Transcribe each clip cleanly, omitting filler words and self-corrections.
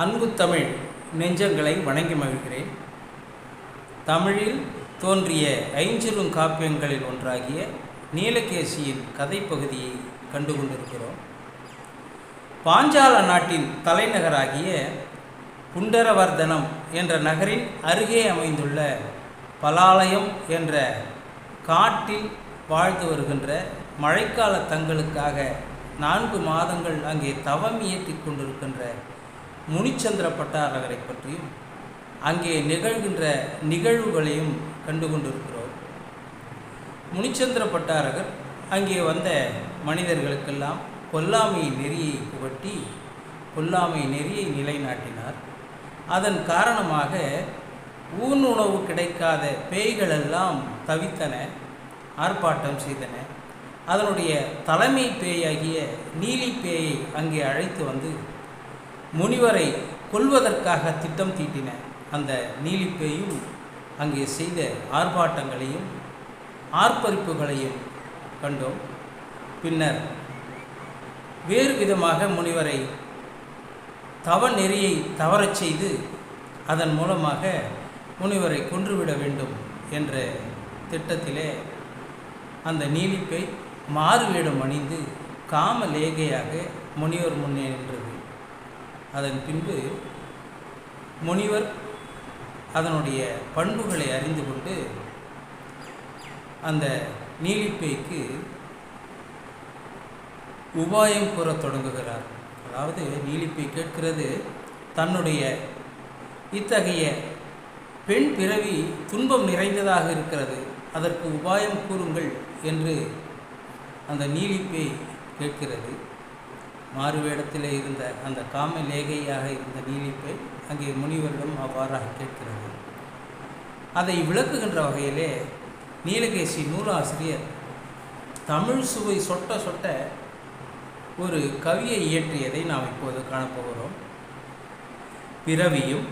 அன்பு தமிழ் நெஞ்சங்களை வணங்கி மகிழ்கிறேன். தமிழில் தோன்றிய ஐஞ்சிறும் காப்பியங்களில் ஒன்றாகிய நீலகேசியின் கதை பகுதியை கண்டு கொண்டிருக்கிறோம். பாஞ்சால நாட்டின் தலைநகராகிய புண்டரவர்தனம் என்ற நகரின் அருகே அமைந்துள்ள பலாலயம் என்ற காட்டில் வாழ்ந்து வருகின்ற மழைக்கால தங்களுக்காக 4 மாதங்கள் அங்கே தவம் இயற்றி கொண்டிருக்கின்ற முனிச்சந்திர பட்டாரகரை பற்றியும் அங்கே நிகழ்கின்ற நிகழ்வுகளையும் கண்டு கொண்டிருக்கிறோம். முனிச்சந்திர பட்டாரகர் அங்கே வந்த மனிதர்களுக்கெல்லாம் கொல்லாமை நெறியை புகட்டி கொல்லாமை நெறியை நிலைநாட்டினார். அதன் காரணமாக உணவு கிடைக்காத பேய்களெல்லாம் தவித்தன, ஆர்ப்பாட்டம் செய்தன. அதனுடைய தலைமை பேயாகிய நீலி பேயை அங்கே அழைத்து வந்து முனிவரை கொல்வதற்காக திட்டம் தீட்டின. அந்த நீலிப்பேயும் அங்கே செய்த ஆர்ப்பாட்டங்களையும் ஆர்ப்பரிப்புகளையும் கண்டோம். பின்னர் வேறு விதமாக முனிவரை தவ நெறியை தவறச் செய்து அதன் மூலமாக முனிவரை கொன்றுவிட வேண்டும் என்ற திட்டத்திலே அந்த நீலிப்பேய் மாறு வேடம் அணிந்து காமலேகையாக முனிவர் முன்னே நின்றது. அதன் பின்பு முனிவர் அதனுடைய பண்புகளை அறிந்து கொண்டு அந்த நீலிப்பேய்க்கு உபாயம் கூற தொடங்குகிறார். அதாவது நீலிப்பேய் கேட்கிறது, தன்னுடைய இத்தகைய பெண் பிறவி துன்பம் நிறைந்ததாக இருக்கிறது, அதற்கு உபாயம் கூறுங்கள் என்று அந்த நீலிப்பேய் கேட்கிறது. மாறுவேடத்தில் இருந்த அந்த காமலேகையாக இருந்த நீலிப்பேய் அங்கே முனிவரிடம் அவ்வாறாக கேட்கிறது. அதை விளக்குகின்ற வகையிலே நீலகேசி நூலாசிரியர் தமிழ் சுவை சொட்ட சொட்ட ஒரு கவியை இயற்றியதை நாம் இப்போது காணப்போகிறோம். பிறவியும்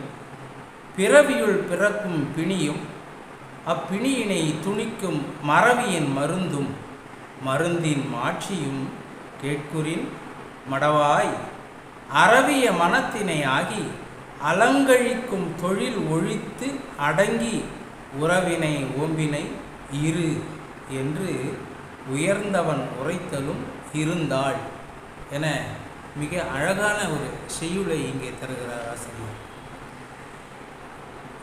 பிறவியுள் பிறக்கும் பிணியும் அப்பிணியினை துணிக்கும் மறவியின் மருந்தும் மருந்தின் மாட்சியும் கேட்குறின் மடவாய் அறவிய மனத்தினை ஆகி அலங்கழிக்கும் தொழில் ஒழித்து அடங்கி உறவினை ஓம்பினை இரு என்று உயர்ந்தவன் உரைத்தலும் இருந்தாள் என மிக அழகான ஒரு செய்யுளை இங்கே தருகிறார் ஆசிரியர்.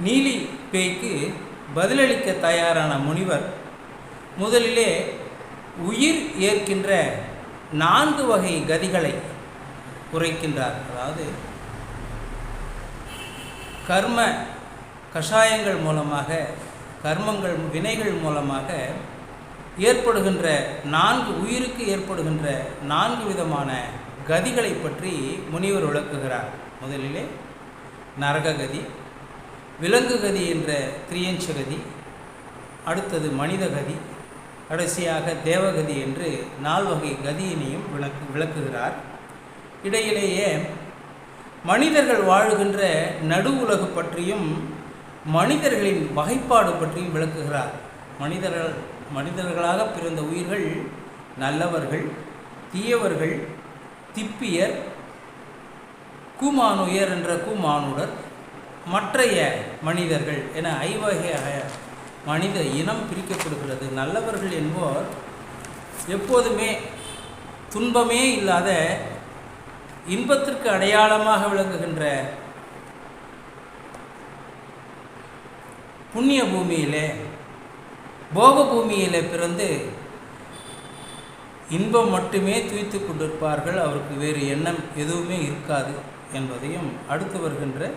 நீலி பேய்க்கு பதிலளிக்க தயாரான முனிவர் முதலிலே உயிர் ஏற்கின்ற 4 வகை கதிகளை உரைக்கின்றார். அதாவது கர்ம கஷாயங்கள் மூலமாக, கர்மங்கள் வினைகள் மூலமாக ஏற்படுகின்ற 4 உயிருக்கு ஏற்படுகின்ற 4 விதமான கதிகளை பற்றி முனிவர் விளக்குகிறார். முதலிலே நரககதி, விலங்கு கதி என்ற திரியஞ்ச கதி, அடுத்தது மனித கதி, கடைசியாக தேவகதி என்று 4 வகை கதியினையும் விளக்குகிறார். இடையிலேயே மனிதர்கள் வாழுகின்ற நடு உலகு பற்றியும் மனிதர்களின் வகைப்பாடு பற்றியும் விளக்குகிறார். மனிதர்களாக பிறந்த உயிர்கள் நல்லவர்கள், தீயவர்கள், திப்பியர், கூமானுயர் என்ற கூமானுடர், மற்றைய மனிதர்கள் என 5 வகையாக மனித இனம் பிரிக்கப்படுகிறது. நல்லவர்கள் என்போர் எப்போதுமே துன்பமே இல்லாத இன்பத்திற்கு அடையாளமாக விளங்குகின்ற புண்ணிய பூமியிலே, போக பூமியிலே பிறந்து இன்பம் மட்டுமே துய்த்து கொண்டிருப்பார்கள். அவருக்கு வேறு எண்ணம் எதுவுமே இருக்காது என்பதையும், அடுத்து வருகின்ற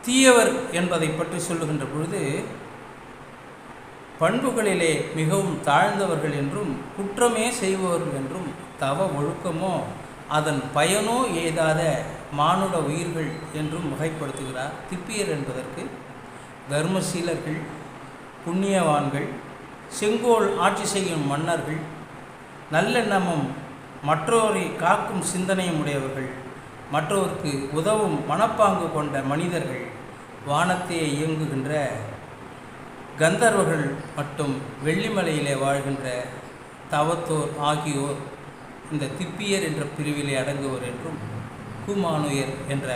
தீயவர் என்பதை பற்றி சொல்லுகின்ற பொழுது பண்புகளிலே மிகவும் தாழ்ந்தவர்கள் என்றும் குற்றமே செய்பவர்கள் என்றும் தவ ஒழுக்கமோ அதன் பயனோ ஏதாத மானுட உயிர்கள் என்றும் வகைப்படுத்துகிறார். திப்பியர் என்பதற்கு தர்மசீலர்கள், புண்ணியவான்கள், செங்கோல் ஆட்சி செய்யும் மன்னர்கள், நல்லெண்ணமும் மற்றோரை காக்கும் சிந்தனையும் உடையவர்கள், மற்றவருக்கு உதவும் மனப்பாங்கு கொண்ட மனிதர்கள், வானத்தையே இயங்குகின்ற கந்தர்வர்கள் மட்டும் வெள்ளிமலையிலே வாழ்கின்ற தவத்தோர் ஆகியோர் இந்த திப்பியர் என்ற பிரிவிலே அடங்குவர் என்றும் கூமானுயர் என்ற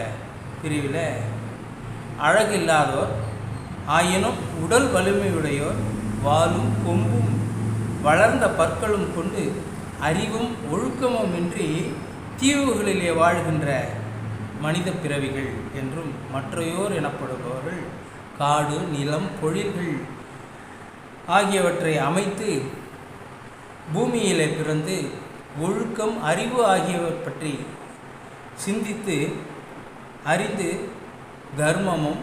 பிரிவில் அழகில்லாதோர் ஆயினும் உடல் வலிமையுடையோர் வாலும் கொம்பும் வளர்ந்த பற்களும் கொண்டு அறிவும் ஒழுக்கமும் இன்றி தீவுகளிலே வாழ்கின்ற மனித பிறவிகள் என்றும் மற்றையோர் எனப்படுபவர்கள் காடு நிலம் பொழில்கள் ஆகியவற்றை அமைத்து பூமியிலே பிறந்து ஒழுக்கம் அறிவு ஆகியவை பற்றி சிந்தித்து அறிந்து தர்மமும்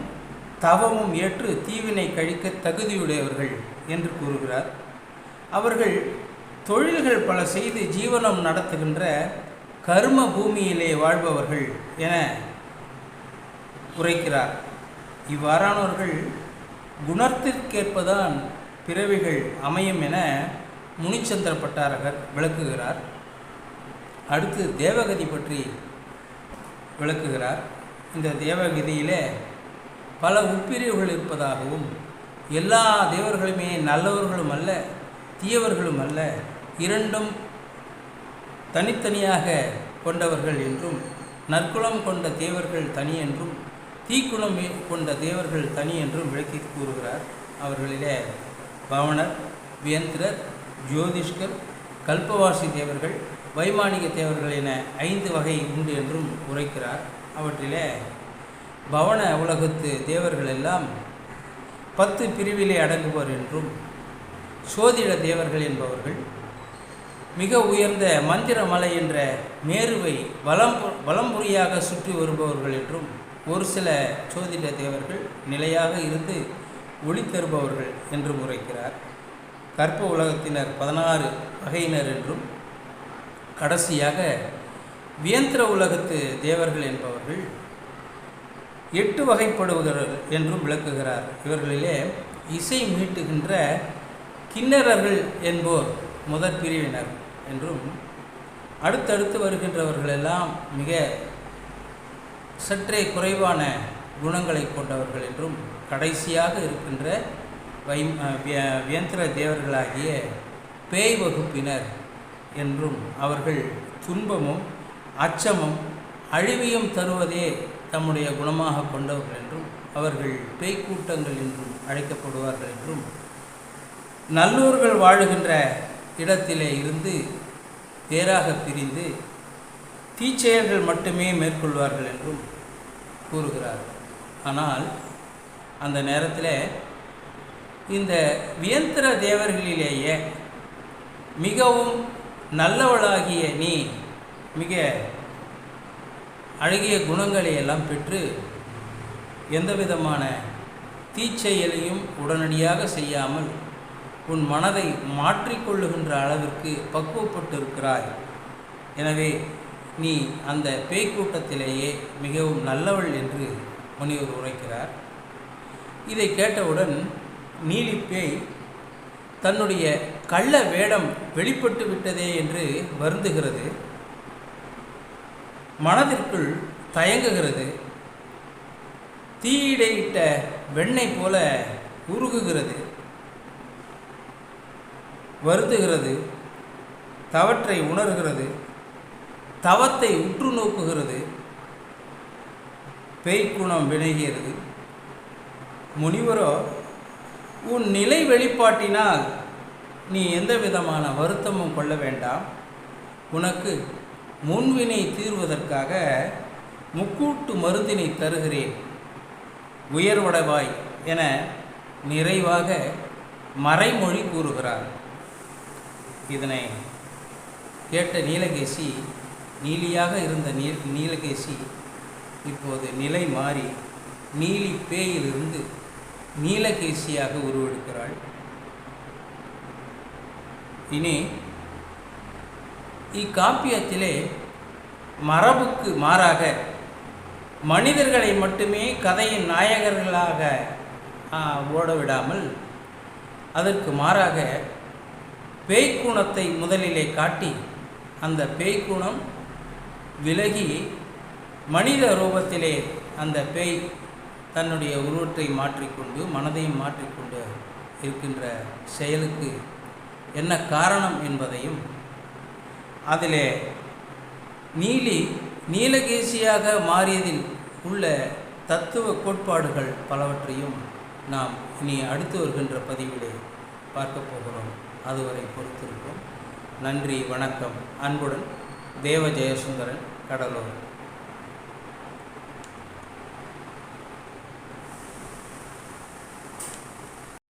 தவமும் ஏற்று தீவினை கழிக்க தகுதியுடையவர்கள் என்று கூறுகிறார். அவர்கள் தொழில்கள் பல செய்து ஜீவனம் நடத்துகின்ற கர்ம பூமியிலே வாழ்பவர்கள் என உரைக்கிறார். இவ்வாறானவர்கள் குணத்திற்கேற்பதான் பிறவிகள் அமையும் என முனிச்சந்திர பட்டாரகர் விளக்குகிறார். அடுத்து தேவகதி பற்றி விளக்குகிறார். இந்த தேவகதியிலே பல உட்பிரிவுகள் இருப்பதாகவும் எல்லா தேவர்களுமே நல்லவர்களும் அல்ல தீயவர்களும் அல்ல, இரண்டும் தனித்தனியாக கொண்டவர்கள் என்றும் நற்குணம் கொண்ட தேவர்கள் தனி என்றும் தீக்குணம் கொண்ட தேவர்கள் தனி என்றும் விளக்கி கூறுகிறார். அவர்களிலே பவனர், வியந்திரர், ஜோதிஷ்கர், கல்பவாசி தேவர்கள், வைமானிக தேவர்கள் என 5 வகை உண்டு என்றும் உரைக்கிறார். அவற்றிலே பவன உலகத்து தேவர்கள் எல்லாம் 10 பிரிவிலே அடங்குவர் என்றும் சோதிட தேவர்கள் என்பவர்கள் மிக உயர்ந்த மந்திரமலை என்ற மேருவை வலம்புரியாக சுற்றி வருபவர்கள் என்றும் ஒரு சில சோதிட தேவர்கள் நிலையாக இருந்து ஒளி தருபவர்கள் என்றும் உரைக்கிறார். கற்ப உலகத்தினர் 16 வகையினர் என்றும் கடைசியாக வியந்திர உலகத்து தேவர்கள் என்பவர்கள் 8 வகைப்படுவர்கள் என்றும் விளக்குகிறார். இவர்களிலே இசை மீட்டுகின்ற கிண்ணறர்கள் என்போர் முதற் பிரிவினர் என்றும் அடுத்தடுத்து வருகின்றவர்களெல்லாம் மிக சற்றே குறைவான குணங்களை கொண்டவர்கள் என்றும் கடைசியாக இருக்கின்ற வியந்திர தேவர்களாகிய பேய் வகுப்பினர் என்றும் அவர்கள் துன்பமும் அச்சமும் அழிவையும் தருவதே தம்முடைய குணமாக கொண்டவர்கள் என்றும் அவர்கள் பேய்க்கூட்டங்கள் என்றும் அழைக்கப்படுவார்கள் என்றும் நல்லோர்கள் வாழுகின்ற இடத்திலே இருந்து வேறாக பிரிந்து தீச்செயல்கள் மட்டுமே மேற்கொள்வார்கள் என்றும் கூறுகிறார். ஆனால் அந்த நேரத்தில் இந்த வியந்திர தேவர்களிலேயே மிகவும் நல்லவளாகிய நீ மிக அழகிய குணங்களை எல்லாம் பெற்று எந்த விதமான தீச்செயலையும் உடனடியாக செய்யாமல் உன் மனதை மாற்றிக்கொள்ளுகின்ற அளவிற்கு பக்குவப்பட்டு இருக்கிறாய். எனவே நீ அந்த பேய்க்கூட்டத்திலேயே மிகவும் நல்லவள் என்று முனிவர் உரைக்கிறார். இதை கேட்டவுடன் நீலிப்பேய் தன்னுடைய கள்ள வேடம் வெளிப்பட்டு விட்டதே என்று வருந்துகிறது. மனதிற்குள் தயங்குகிறது. தீயிடையிட்ட வெண்ணெய் போல உருகுகிறது, வருந்துகிறது, தவற்றை உணர்கிறது, தவத்தை உற்று நோக்குகிறது. பேய்க்குணம் விலகிறது. முனிவரோ உன் நிலை வெளிப்பாட்டினால் நீ எந்த விதமான வருத்தமும் கொள்ள வேண்டாம், உனக்கு முன்வினை தீர்வதற்காக முக்கூட்டு மருந்தினை தருகிறேன், உயர்வடைவாய் என நிறைவாக மறைமொழி கூறுகிறார். இதனை கேட்ட நீலகேசி, நீலியாக இருந்த நீலகேசி இப்போது நிலை மாறி நீலி பேயிலிருந்து நீலகேசியாக உருவெடுக்கிறாள். இனி இக்காப்பியத்திலே மரபுக்கு மாறாக மனிதர்களை மட்டுமே கதையின் நாயகர்களாக ஓடவிடாமல் அதற்கு மாறாக பேய்க்குணத்தை முதலிலே காட்டி அந்த பேய்க்குணம் விலகி மனித ரூபத்திலே அந்த பேய் தன்னுடைய உருவத்தை மாற்றிக்கொண்டு மனதையும் மாற்றிக்கொண்டு இருக்கின்ற செயலுக்கு என்ன காரணம் என்பதையும் அதிலே நீலி நீலகேசியாக மாறியதில் உள்ள தத்துவ கோட்பாடுகள் பலவற்றையும் நாம் இனி அடுத்து வருகின்ற பதிவிலே பார்க்க போகிறோம். அதுவரை பொறுத்திருப்போம். நன்றி, வணக்கம். அன்புடன் தேவ ஜெயசுந்தரன், கடலூர்.